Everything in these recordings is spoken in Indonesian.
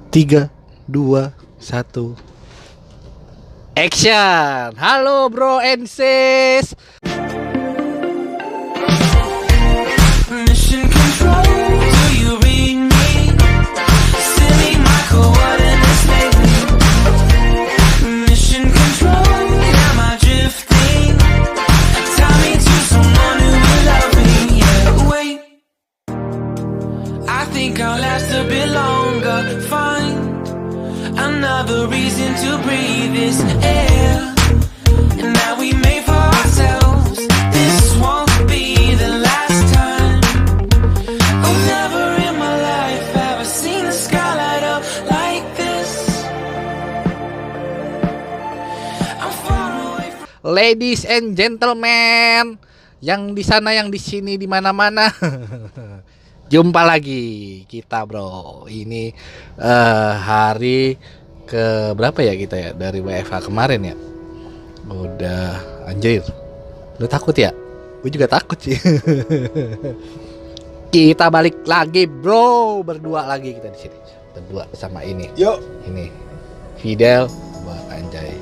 3, 2, 1. Action. Halo bro and sis. Mission control, do you read me? Send me my coordinates lately. Mission control, am I drifting? Tie me to someone who will love me. Yeah, wait, I think I'll last a bit longer. Find another reason to breathe this air. And now we made for ourselves. This won't be the last time. Oh, never in my life have I seen the sky light up like this. I'm far away from... Ladies and gentlemen, yang di sana, yang di sini, di mana-mana. Jumpa lagi kita bro. Ini hari ke berapa ya kita ya dari WFH kemarin ya. Udah anjir. Lu takut ya? Gue juga takut sih. Kita balik lagi bro, berdua lagi kita di sini. Berdua sama ini. Yuk. Ini Fidel buat Anjay.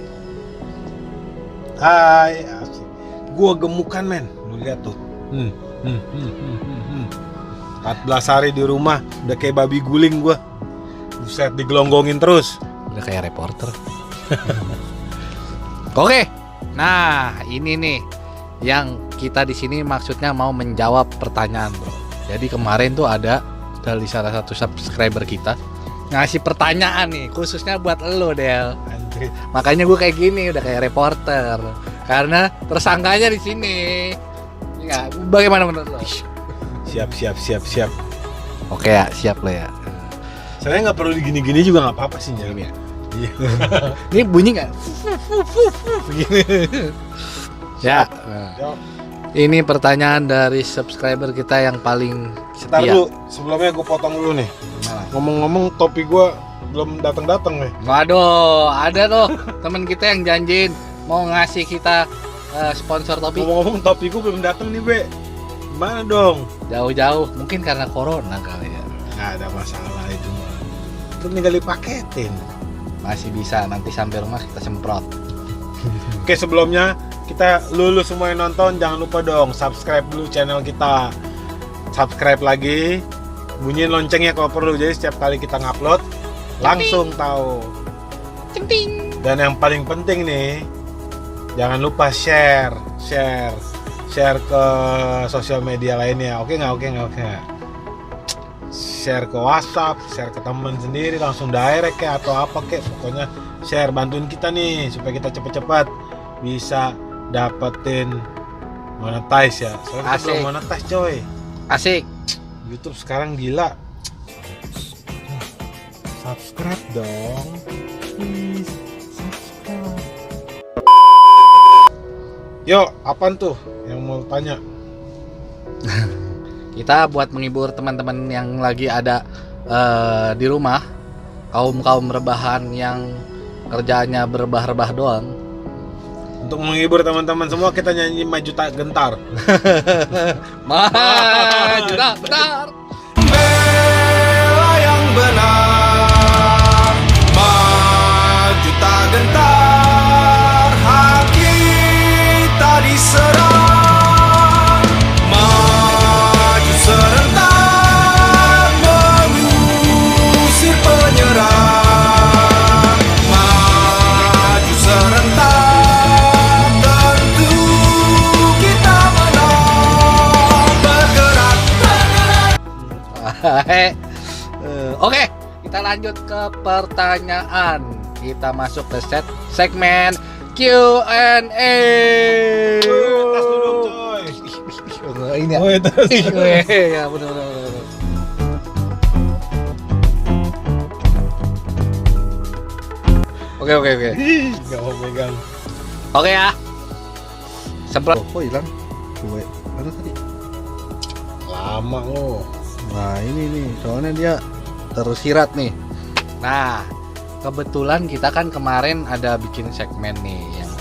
Hai, asik. Gua gemukan men, lu lihat tuh. 14 hari di rumah, udah kayak babi guling gua. Buset, digelonggongin terus. Udah kayak reporter. Oke. Nah, ini nih yang kita di sini maksudnya mau menjawab pertanyaan, bro. Jadi kemarin tuh ada dari salah satu subscriber kita ngasih pertanyaan nih, khususnya buat lo, Del. Anjir. Makanya gue kayak gini, udah kayak reporter. Karena tersangkanya di sini. Ya, bagaimana menurut lo? Siap. Oke ya, siap lo ya. Sebenarnya nggak perlu digini-gini juga nggak apa-apa sih Gini ya. ya. Iya. Ini bunyi nggak? Begini. Ya. Yuk. Ini pertanyaan dari subscriber kita yang paling Sebentar setia. dulu, sebelumnya gue potong dulu nih. Ngomong-ngomong, topi gue belum datang nih. Waduh, ada tuh temen kita yang janjiin mau ngasih kita sponsor topi. Ngomong-ngomong, topi gue belum datang nih, Be. Gimana dong? Jauh-jauh, mungkin karena corona kali ya. Nggak ada masalah itu mah. Itu tinggal dipaketin. Masih bisa, nanti sampai rumah kita semprot. Oke, sebelumnya kita lulus semua yang nonton, jangan lupa dong subscribe dulu channel kita. Subscribe lagi, bunyiin loncengnya kalau perlu, jadi setiap kali kita ngupload langsung tahu. Dan yang paling penting nih, jangan lupa share ke sosial media lainnya. Oke nggak? Share ke WhatsApp, share ke teman sendiri, langsung direct kayak atau apa kayak, pokoknya share, bantuin kita nih supaya kita cepet-cepet bisa dapetin monetize ya. Soalnya kita belum monetize coy. Asik. YouTube sekarang gila. Subscribe dong, please subscribe. Yo, apaan tuh yang mau tanya? Kita buat menghibur teman-teman yang lagi ada di rumah, kaum rebahan yang kerjaannya berebah-rebah doang. Untuk menghibur teman-teman semua, kita nyanyi Maju Tak Gentar. Maju tak bentar. Bela yang benar, maju tak gentar, hati tak diserang, maju serentak, mengusir penyerang, maju serentak, tentu kita menang, bergerak. Oke, kita lanjut ke pertanyaan. Kita masuk ke segmen Q&A. Tas dulu coy. Ini ya. Oh, tas. Ya, benar. Oke. Gak mau pegang. Oke ya. Semprot. Oh, hilang. Gue. Mana tadi? Lama lo. Nah, ini nih, soalnya dia tersirat nih. Nah, kebetulan kita kan kemarin ada bikin segmen nih yang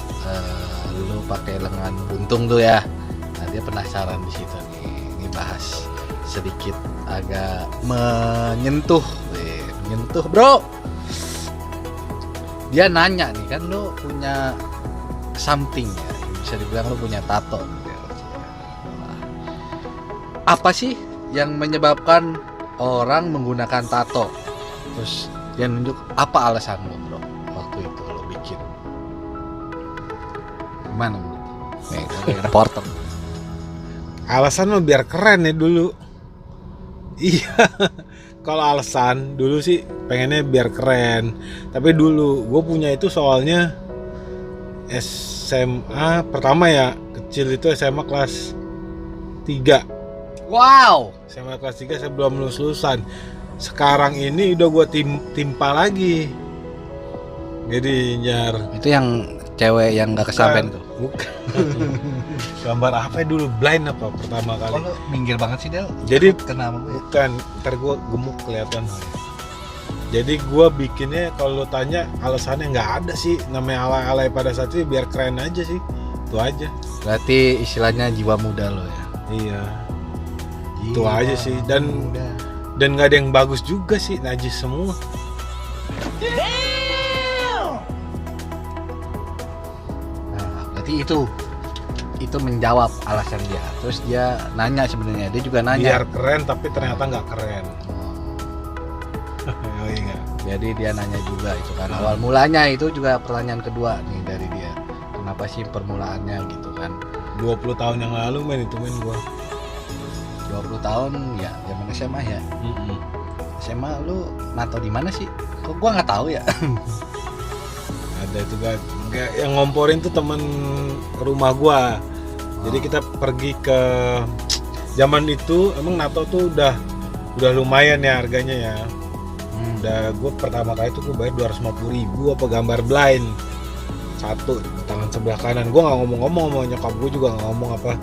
lu pakai lengan buntung tuh ya. Nah, dia penasaran di situ nih. Ini bahas sedikit agak menyentuh bro. dia nanya nih kan, lu punya something ya, bisa dibilang lu punya tato gitu ya. Apa sih yang menyebabkan orang menggunakan tato? Terus dia nunjuk, apa alasan lu bro waktu itu lo bikin? Gimana bro? Nih, reporter. Alasan mah biar keren ya dulu. Iya. Kalau alasan dulu sih pengennya biar keren. Tapi dulu gue punya itu soalnya SMA pertama ya, kecil itu SMA kelas 3. Wow. SMA kelas 3 saya belum lulus-lulusan. Sekarang ini udah gue timpa lagi. Jadi nyar. Itu yang cewek yang gak kesampean tuh. Bukan. Gambar apa ya dulu, blind apa pertama kali. Kalau minggir banget sih Del. Jadi kenapa gue? bukan, ntar gue gemuk kelihatan. Jadi gue bikinnya kalau lo tanya alasannya nggak ada sih, namanya alay-alay pada saat itu biar keren aja sih, itu aja. Berarti istilahnya jiwa muda lo ya. Iya. Itu aja sih, dan nggak ada yang bagus juga sih, najis semua. Nah, berarti itu menjawab alasan dia. Terus dia nanya, sebenarnya dia juga nanya. Biar keren tapi ternyata nggak keren. Oh iya. Jadi dia nanya juga itu kan. Awal mulanya itu juga pertanyaan kedua nih dari dia. Kenapa sih permulaannya gitu kan? 20 tahun yang lalu itu gua. 20 tahun ya, zaman SMA ya. SMA lu nato di mana sih? Kok gua nggak tahu ya? Ada itu kan yang ngomporin tuh temen rumah gua. Jadi kita pergi ke zaman itu emang nato tuh udah lumayan ya harganya ya. Udah gue pertama kali tuh gue bayar 250.000 apa gambar blind satu di tangan sebelah kanan. Gue nggak ngomong-ngomong sama nyokap gue, juga nggak ngomong apa,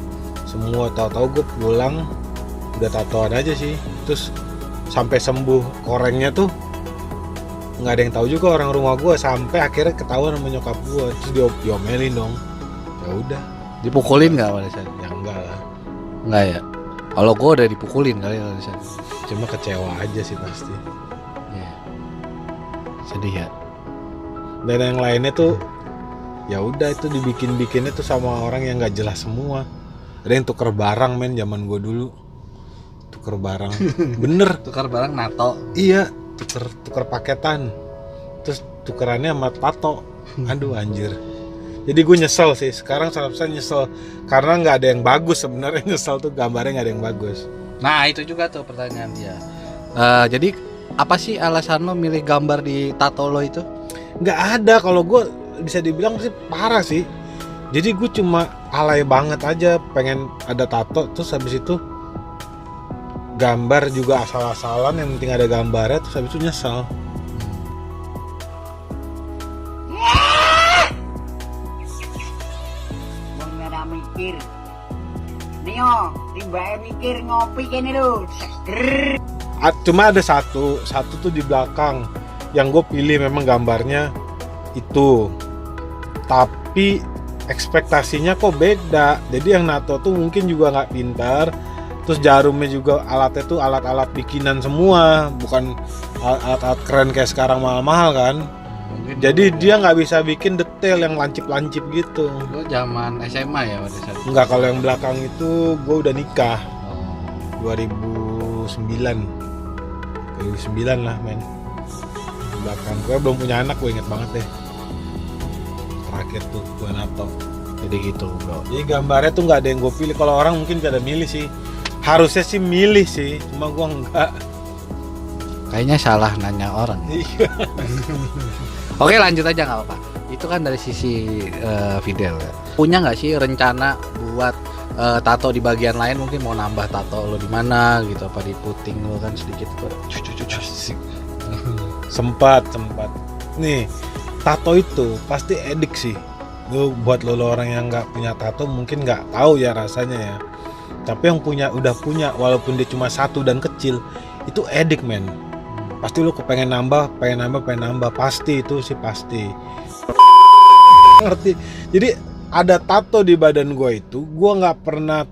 semua tahu-tahu gue pulang udah tatoan aja sih. Terus sampai sembuh korengnya tuh nggak ada yang tahu juga orang rumah gue, sampai akhirnya ketahuan sama nyokap gue. Terus diomelin dong. Ya udah. Dipukulin nggak pada saat? Ya enggak lah. Enggak ya. Kalau gue udah dipukulin kali pada saat. Cuma kecewa aja sih pasti. Ya. Sedih ya. Dan yang lainnya tuh ya udah itu dibikin-bikinnya tuh sama orang yang nggak jelas semua. Ada yang tuker barang men zaman gue dulu. Tuker barang. Bener. Tukar barang nato. Iya, tuker paketan. Terus tukerannya sama tato. Aduh anjir. Jadi gue nyesel sih. Sekarang 100% nyesel karena nggak ada yang bagus sebenarnya. Nyesel tuh gambarnya nggak ada yang bagus. Nah itu juga tuh pertanyaan dia. Jadi apa sih alasan lo milih gambar di tato lo itu? Nggak ada, kalau gue bisa dibilang sih parah sih. Jadi gue cuma alay banget aja pengen ada tato. Terus habis itu gambar juga asal-asalan, yang penting ada gambarnya. Terus habis itu nyesel. Mengenai mikir Nio, tiba mikir ngopi kene lho, seger. Cuma ada satu tuh di belakang yang gue pilih, memang gambarnya itu, tapi ekspektasinya kok beda. Jadi yang nato tuh mungkin juga nggak pintar. Terus jarumnya juga alatnya tuh alat-alat bikinan semua, bukan alat-alat keren kayak sekarang mahal-mahal kan. Jadi dia nggak bisa bikin detail yang lancip-lancip gitu. Lo zaman SMA ya pada saat itu? Enggak, kalau yang belakang itu gue udah nikah Oh. 2009 lah men. Belakang gue belum punya anak, gue inget banget deh. Terakhir tuh gue nato. Jadi gitu bro. Jadi gambarnya tuh nggak ada yang gue pilih. Kalau orang mungkin pada milih sih. Harusnya sih milih sih, cuma gue enggak. Kayaknya salah nanya orang. Iya. Oke lanjut aja nggak apa-apa. Itu kan dari sisi Fidel ya. Punya nggak sih rencana buat tato di bagian lain, mungkin mau nambah tato lo di mana gitu, apa di puting lo kan sedikit tuh. Sempat. Nih, tato itu pasti edik sih. Lu buat lo orang yang nggak punya tato mungkin nggak tahu ya rasanya ya. Tapi yang udah punya, walaupun dia cuma satu dan kecil, itu edik men. Pasti lu kepengen nambah, pasti itu sih pasti. Ngerti? Jadi ada tato di badan gue itu, gue nggak pernah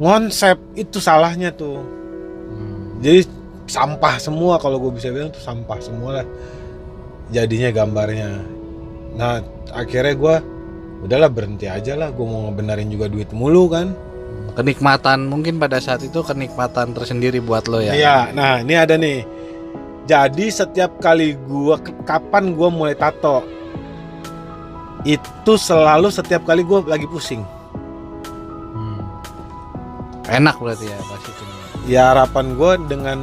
ngonsep, itu salahnya tuh. Jadi sampah semua, kalau gue bisa bilang tuh sampah semua lah. jadinya gambarnya. Nah akhirnya gue udahlah berhenti aja lah, gue mau ngebenerin juga duit mulu kan. Kenikmatan mungkin pada saat itu kenikmatan tersendiri buat lo ya. Iya, nah ini ada nih. Jadi setiap kali kapan gue mulai tato, itu selalu setiap kali gue lagi pusing. Enak berarti ya pas itu. Ya harapan gue dengan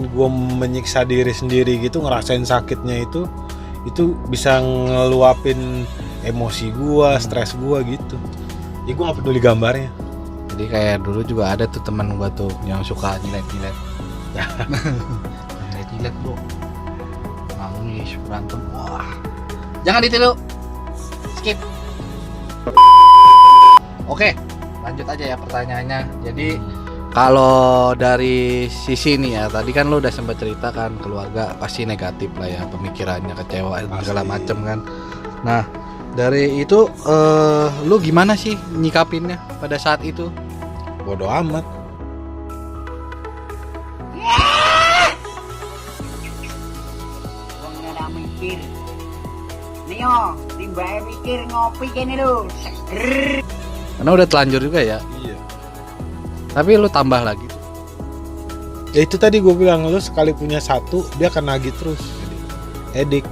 gue menyiksa diri sendiri gitu, ngerasain sakitnya itu bisa ngeluapin emosi gue, stres gue gitu. Ya gue gak peduli gambarnya. Jadi kayak dulu juga ada tuh teman gua tuh yang suka nyilet-nyilet. Nyilet bro. Nangis berantem. Wah. Jangan ditiru. Skip. Oke, lanjut aja ya pertanyaannya. Jadi kalau dari sisi nih ya, tadi kan lu udah sempat cerita kan keluarga pasti negatif lah ya, pemikirannya kecewa segala macem kan. Nah, dari itu lu gimana sih nyikapinnya pada saat itu? Bodoh amat. Wong ora mikir. Nio, timbake mikir ngopi kene lho. Seger. Karena udah telanjur juga ya. Iya. Tapi lu tambah lagi tuh. Ya itu tadi gue bilang, lu sekali punya satu dia akan nagih terus. Edik.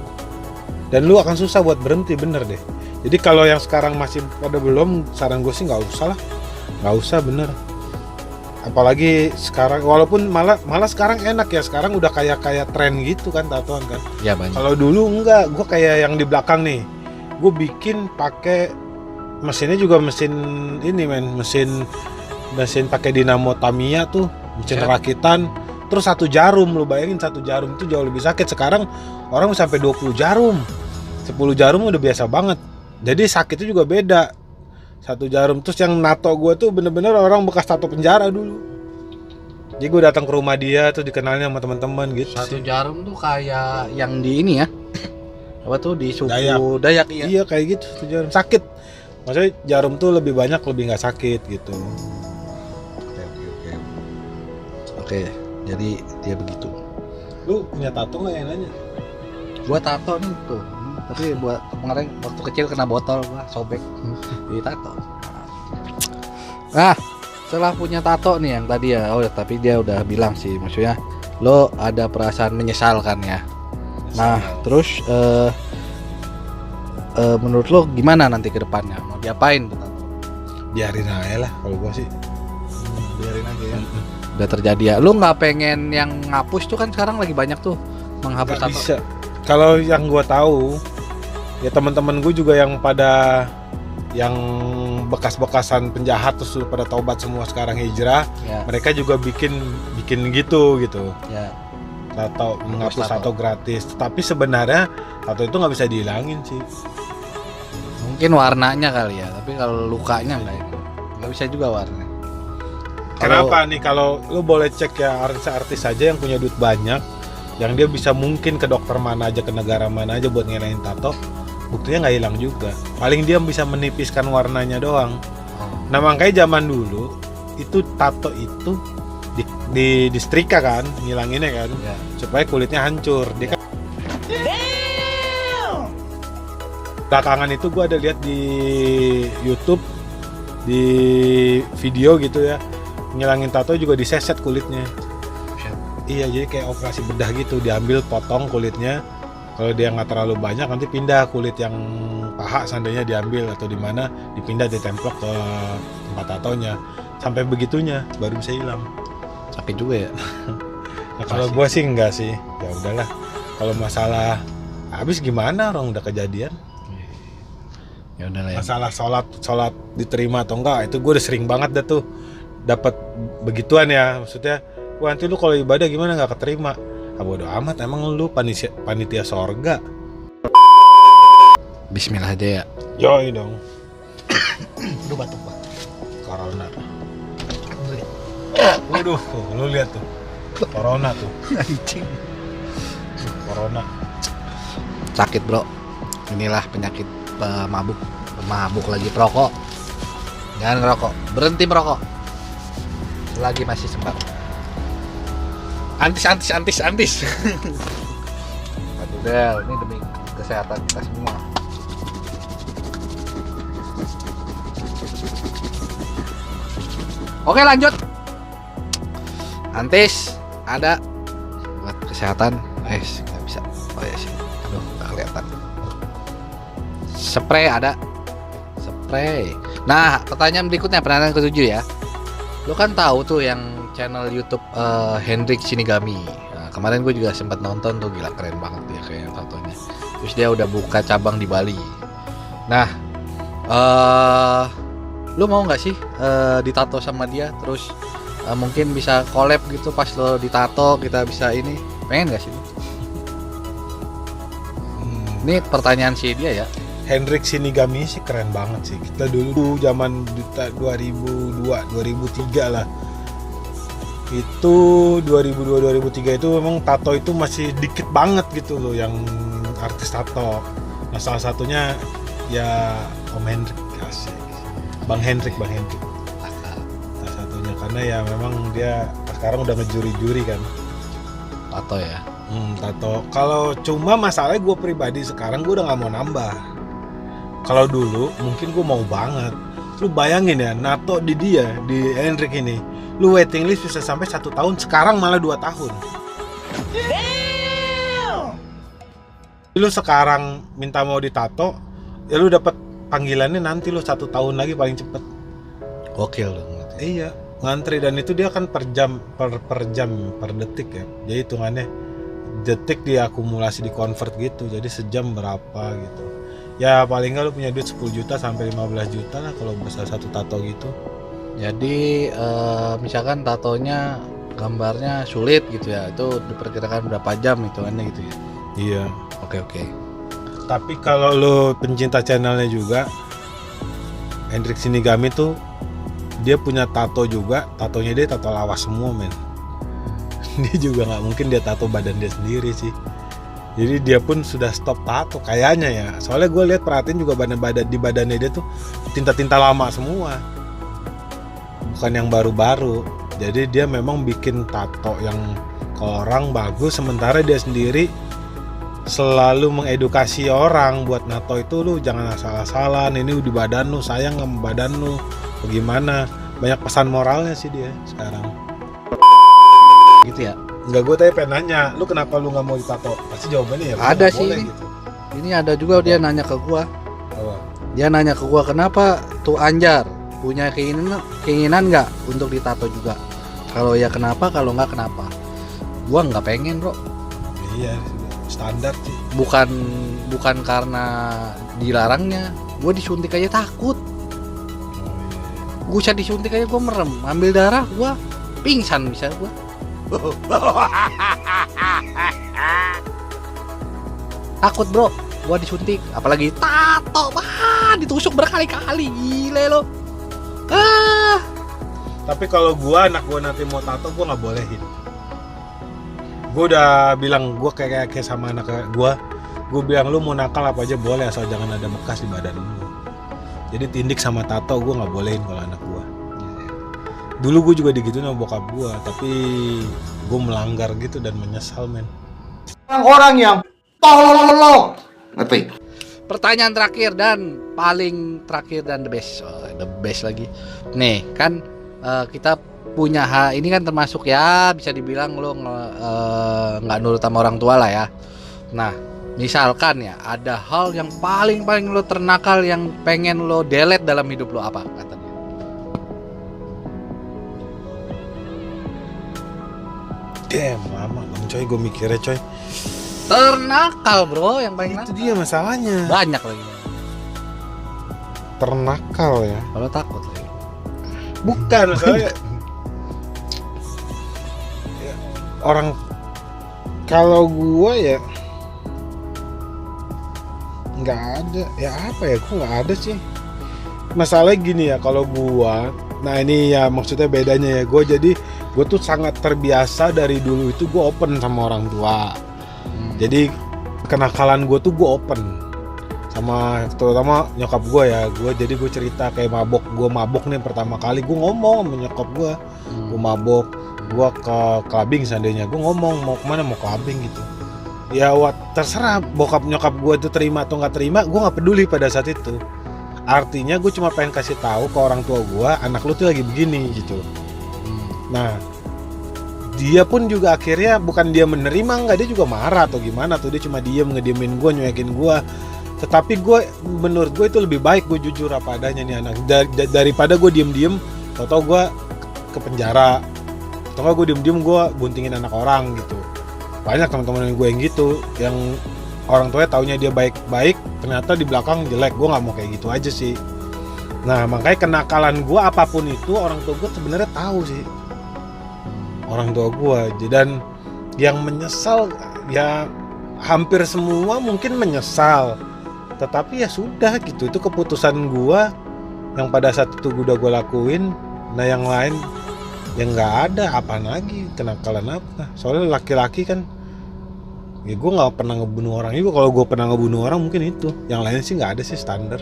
Dan lu akan susah buat berhenti, bener deh. Jadi kalau yang sekarang masih pada belum, saran gue sih nggak usah lah, nggak usah bener. Apalagi sekarang, walaupun malah sekarang enak ya, sekarang udah kayak tren gitu kan tatoan kan. Ya banyak. Kalau dulu enggak, gue kayak yang di belakang nih, gue bikin pakai mesinnya juga mesin ini mesin pakai dinamo Tamiya tuh, mesin rakitan. Terus 1 jarum, lu bayangin 1 jarum itu jauh lebih sakit. Sekarang orang sampai 20 jarum, 10 jarum udah biasa banget. Jadi sakitnya juga beda. 1 jarum. Terus yang nato gue tuh bener-bener orang bekas tato penjara dulu. Jadi gue datang ke rumah dia tuh dikenalnya sama teman-teman gitu. 1 jarum tuh kayak yang di ini ya. Apa tuh di suku Dayak ya. Iya kayak gitu 1 jarum. Sakit. Maksudnya jarum tuh lebih banyak lebih nggak sakit gitu. Oke, jadi dia begitu. Lu punya tato nggak yang nanya? Gua tato nih tuh. Tapi buat kemarin waktu kecil kena botol gua sobek di tato. Nah, setelah punya tato nih yang tadi ya. Oh, tapi dia udah bilang sih, maksudnya lo ada perasaan menyesal kan ya. Nah, terus menurut lo gimana nanti ke depannya? Mau diapain tuh tato? Biarin aja lah kalau gua sih. Biarin aja ya. Udah terjadi ya. Lu nggak pengen yang ngapus tuh kan sekarang lagi banyak tuh menghapus tato. Bisa. Kalau yang gua tahu ya teman-teman gue juga yang pada yang bekas-bekasan penjahat terus pada taubat semua sekarang hijrah, Ya. mereka juga bikin gitu Ya. tato, menghapus tato gratis. Tapi sebenarnya tato itu nggak bisa dihilangin sih. Mungkin warnanya kali ya, tapi kalau lukanya nggak bisa juga warna. Kenapa nih? Kalau lu boleh cek ya artis-artis aja yang punya duit banyak, yang dia bisa mungkin ke dokter mana aja, ke negara mana aja buat ngilangin tato, buktinya nggak hilang juga. Paling dia bisa menipiskan warnanya doang. Nah makanya zaman dulu itu tato itu di setrika kan, ngilanginnya kan, Ya. supaya kulitnya hancur. Dia kan belakangan itu gue ada lihat di YouTube di video gitu ya, ngilangin tato juga diseset kulitnya. Iya, jadi kayak operasi bedah gitu, diambil potong kulitnya. Kalau dia nggak terlalu banyak nanti pindah kulit yang paha seandainya diambil atau di mana dipindah ditemplok ke tempat tatonya. Sampai begitunya baru bisa hilang. Sakit juga ya. Nah, kalau gue sih enggak sih. Ya udahlah. Kalau masalah habis gimana, orang udah kejadian. Ya udah lah ya. Masalah sholat diterima atau enggak itu gue udah sering banget dah tuh dapat begituan ya. Maksudnya, wah nanti lu kalau ibadah gimana nggak keterima? Ah bodo amat, emang lu panitia sorga. Bismillah aja ya. Yoi dong. Aduh batuk pak. Corona. Waduh, tuh, lu lihat tuh. Corona tuh. Anjing. Corona. Sakit bro. Inilah penyakit mabuk lagi perokok. Jangan ngerokok. Berhenti merokok. Lagi masih sempat. Antis. Batu Del, ini demi kesehatan kita semua. Oke lanjut. Antis ada buat kesehatan. Nggak bisa. Oh ya sih. Aduh nggak kelihatan. Spray ada. Spray. Nah pertanyaan berikutnya, pertanyaan ke-7 ya. Lo kan tahu tuh yang channel YouTube Hendrik Shinigami. Nah, kemarin gue juga sempat nonton tuh, gila keren banget dia kayaknya tatonya. Terus dia udah buka cabang di Bali. Nah, lu mau nggak sih ditato sama dia? Terus mungkin bisa collab gitu pas lo ditato, kita bisa ini. Pengen nggak sih? Ini pertanyaan sih dia ya. Hendrik Shinigami sih keren banget sih. Kita dulu zaman 2002, 2003 lah. Itu 2002-2003 itu memang tato itu masih dikit banget gitu loh yang artis tato. Nah salah satunya ya Om Hendrik, asik. Bang Hendrik. Salah satunya karena ya memang dia sekarang udah ngejuri-juri kan. Tato ya. Tato. Kalau cuma masalahnya gue pribadi sekarang gue udah nggak mau nambah. Kalau dulu mungkin gue mau banget. Lu bayangin ya, nato di dia, di Hendrik ini, lu waiting list bisa sampai 1 tahun, sekarang malah 2 tahun. Lu sekarang minta mau ditato, ya lu dapat panggilannya nanti lu 1 tahun lagi paling cepet. Gokil lu. Iya, ngantri dan itu dia kan per jam, per jam, per detik ya. Jadi hitungannya detik diakumulasi di convert gitu, jadi sejam berapa gitu. Ya paling nggak lu punya duit 10 juta sampai 15 juta lah kalau besar satu tato gitu. Jadi misalkan tatonya gambarnya sulit gitu ya, itu diperkirakan berapa jam hitungannya gitu ya. Iya. Oke. Tapi kalau lu pencinta channelnya juga, Hendrik Shinigami tuh dia punya tato juga, tatonya dia tato lawas semua men. Dia juga nggak mungkin dia tato badan dia sendiri sih. Jadi dia pun sudah stop tato kayaknya ya. Soalnya gue lihat perhatiin juga di badannya dia tuh tinta-tinta lama semua. Bukan yang baru-baru. Jadi dia memang bikin tato yang ke orang bagus, sementara dia sendiri selalu mengedukasi orang buat nato itu lu jangan asal-asalan, ini di badan lu, sayang sama badan lu. Bagaimana? Banyak pesan moralnya sih dia sekarang. Gitu ya. Enggak, gue tadi pengen nanya, lu kenapa lu nggak mau ditato? Pasti jawabannya ya Ada sih boleh, ini. gitu. Ini ada juga dia nanya ke gua. Apa? Dia nanya ke gua, kenapa tuh Anjar punya keinginan nggak untuk ditato juga? Kalau ya kenapa, kalau nggak kenapa? Gua nggak pengen bro. Iya, standar sih. Bukan karena dilarangnya. Gua disuntik aja takut. Gua bisa disuntik aja gua merem, ambil darah gua pingsan bisa gua. Takut bro, gua disuntik, apalagi tato, ditusuk berkali-kali, gile lo. Tapi kalau gua anak gua nanti mau tato, gua nggak bolehin. Gua udah bilang, gua kayak sama anak gua bilang lu mau nakal apa aja boleh asal jangan ada bekas di badan lu. Jadi tindik sama tato gua nggak bolehin kalau anak gua. Dulu gue juga digituin sama bokap gue, tapi gue melanggar gitu dan menyesal men. Orang-orang yang tolol, ngerti? Pertanyaan terakhir dan paling terakhir dan the best lagi. Nih kan kita punya hak ini kan termasuk ya bisa dibilang lo nggak nurut sama orang tua lah ya. Nah misalkan ya ada hal yang paling lo ternakal yang pengen lo delete dalam hidup lo, apa katanya? Damn, lama dong coy, gue mikirnya coy. Ternakal bro, yang paling Itu nakal. dia masalahnya. Banyak lagi. Ternakal ya. Kalau takut lagi. Bukan masalahnya. Ya, orang kalau gue ya nggak ada. Ya apa ya? Gue nggak ada sih. Masalahnya gini ya, kalau gue, nah ini ya maksudnya bedanya ya. Gue tuh sangat terbiasa dari dulu itu gue open sama orang tua. Jadi kenakalan gue tuh gue open sama terutama nyokap gue ya. Jadi gue cerita kayak gue mabok nih pertama kali gue ngomong sama nyokap gue. Gue mabok, gue ke clubbing seandainya gue ngomong mau kemana, mau clubbing gitu. ya terserah bokap nyokap gue itu terima atau nggak terima, gue nggak peduli pada saat itu. Artinya gue cuma pengen kasih tahu ke orang tua gue, anak lu tuh lagi begini gitu. Nah, dia pun juga akhirnya bukan dia menerima, enggak, dia juga marah atau gimana tuh, dia cuma ngediemin gue, nyuekin gue. Tetapi menurut gue itu lebih baik gue jujur apa adanya nih anak, daripada gue diem tau gue ke penjara, atau gue diem gue guntingin anak orang gitu. Banyak teman-teman gue yang gitu, yang orang tuanya taunya dia baik-baik, ternyata di belakang jelek. Gue nggak mau kayak gitu aja sih. Nah, makanya kenakalan gue apapun itu orang tua gue sebenarnya tahu sih, orang tua gue. Dan yang menyesal ya hampir semua mungkin menyesal, tetapi ya sudah gitu, itu keputusan gua yang pada saat itu udah gua lakuin. Nah, yang lain yang nggak ada apa lagi, kenakalan apa? Soalnya laki-laki kan, ya gua nggak pernah ngebunuh orang juga. Kalau gua pernah ngebunuh orang mungkin itu, yang lain sih nggak ada sih, standar.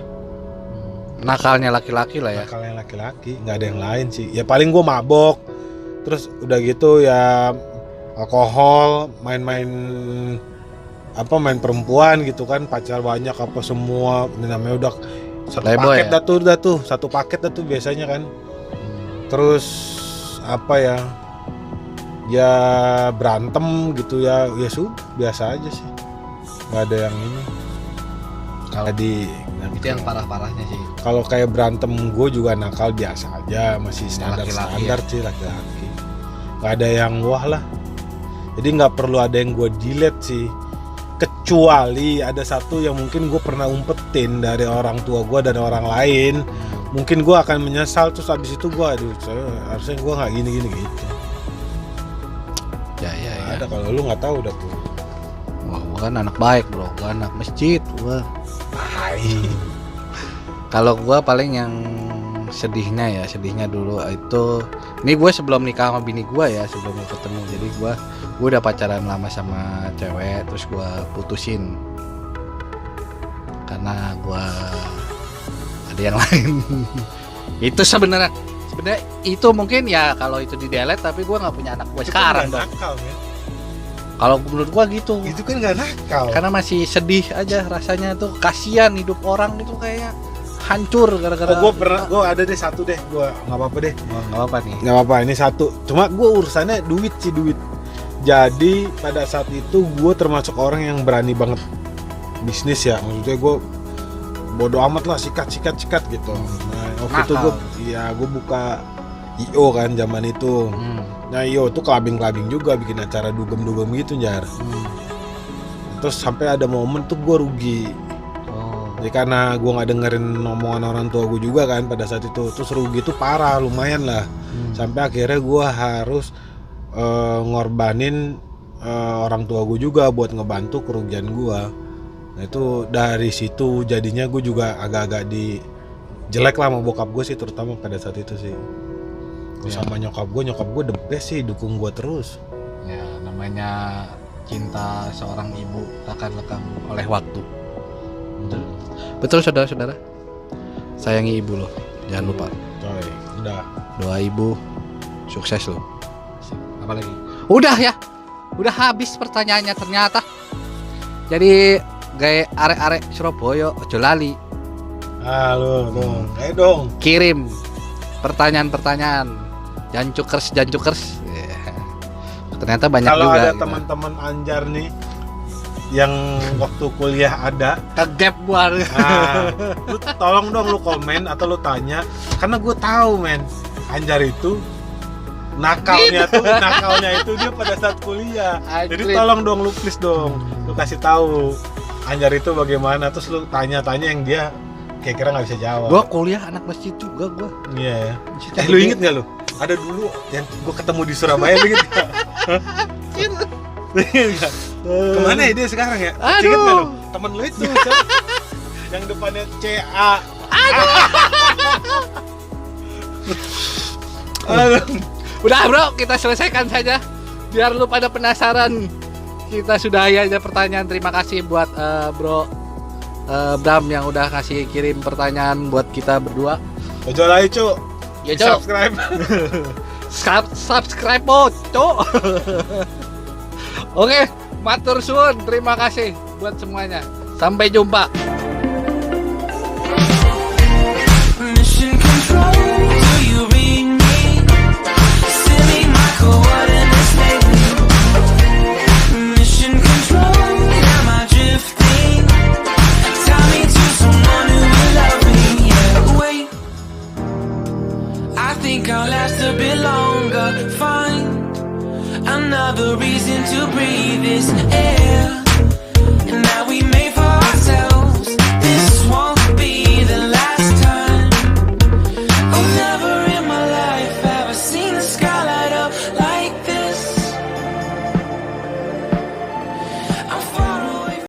Nakalnya laki-laki lah ya. Nakalnya laki-laki, nggak ada yang lain sih. Ya paling gua mabok, terus udah gitu ya alkohol, main main perempuan gitu kan, pacar banyak apa semua, ini namanya udah satu Playboy paket ya? satu paket dah tuh biasanya kan. Terus apa ya berantem gitu ya biasa aja sih, nggak ada yang ini. Kalau Itu yang parah-parahnya sih. kalau kayak berantem gue juga nakal biasa aja, masih standar laki-laki sih laki-laki, nggak ada yang wah lah. Jadi nggak perlu ada yang gue delete sih, kecuali ada satu yang mungkin gue pernah umpetin dari orang tua gue dan orang lain. Mungkin gue akan menyesal, terus abis itu gue harusnya gue nggak gini gitu. Ya. Ada, kalau lu nggak tahu udah tuh. Wah, gua kan anak baik bro, gua anak masjid gua. Kalau gua paling yang sedihnya dulu itu, ini gue sebelum nikah sama bini gue ya, sebelum ketemu. Jadi gue udah pacaran lama sama cewek, terus gue putusin karena gue ada yang lain. Itu sebenarnya itu mungkin ya kalau itu di delete, tapi gue nggak punya anak gue sekarang dong. Nakal, ya? Kalau menurut gue gitu. Itu kan nggak nakal. Karena masih sedih aja rasanya tuh, kasihan hidup orang itu kayak hancur gara-gara. Gue ada deh satu deh, gue nggak apa-apa deh. Nggak apa nih. Nggak apa-apa, ini satu. Cuma gue urusannya duit. Jadi pada saat itu gue termasuk orang yang berani banget bisnis ya. Maksudnya gue bodo amat lah, sikat gitu. Nah, waktu itu gue buka IO kan zaman itu. Nah, IO tuh kelabing juga, bikin acara dugem gitu Jar. Terus sampai ada momen tuh gue rugi. Jadi karena gue nggak dengerin omongan orang tua gue juga kan pada saat itu, terus rugi tuh parah, lumayan lah. Sampai akhirnya gue harus ngorbanin orang tua gue juga buat ngebantu kerugian gue. Nah itu dari situ jadinya gue juga agak-agak jelek lah sama bokap gue sih, terutama pada saat itu sih. Sama nyokap gue the best sih, dukung gue terus. Ya namanya cinta seorang ibu akan lekang oleh waktu. Betul saudara-saudara, sayangi ibu loh, jangan lupa. Coy, udah. Doa ibu sukses loh. Apa lagi? Udah ya, udah habis pertanyaannya ternyata. Jadi gaya arek-arek Surabaya ojo lali. Halo dong, ayo dong. Kirim pertanyaan-pertanyaan. Jancukers. Ternyata banyak kalau juga. Kalau ada gitu. teman-teman Anjar nih yang waktu kuliah ada kegap gua. Lu tolong dong lu komen atau lu tanya, karena gue tahu men, Anjar itu nakalnya itu dia pada saat kuliah. Jadi tolong dong lu please dong, lu kasih tahu Anjar itu bagaimana, terus lu tanya-tanya yang dia kira-kira nggak bisa jawab. Gua kuliah anak masjid juga gua. Iya. Lu inget nggak lu? Ada dulu yang gua ketemu di Surabaya, lu inget nggak? Kemana ya dia sekarang ya? Aduh. Ingat gak lu? Temen lu itu yang depannya CA. Aduh. Udah bro, kita selesaikan saja biar lu pada penasaran. Kita sudahi aja pertanyaan. Terima kasih buat bro Bram yang udah kasih kirim pertanyaan buat kita berdua. Ojo lagi cu, Ya Cok, subscribe. subscribe Cok. Oke, Matur suwun, terima kasih buat semuanya. Sampai jumpa. Mission control, do you read me? Send me my coordinates lately. Mission control, am I drifting? Tie me to someone who will love me. Yeah, wait, I think I'll last a bit longer. Find another reason to breathe this air. And now we make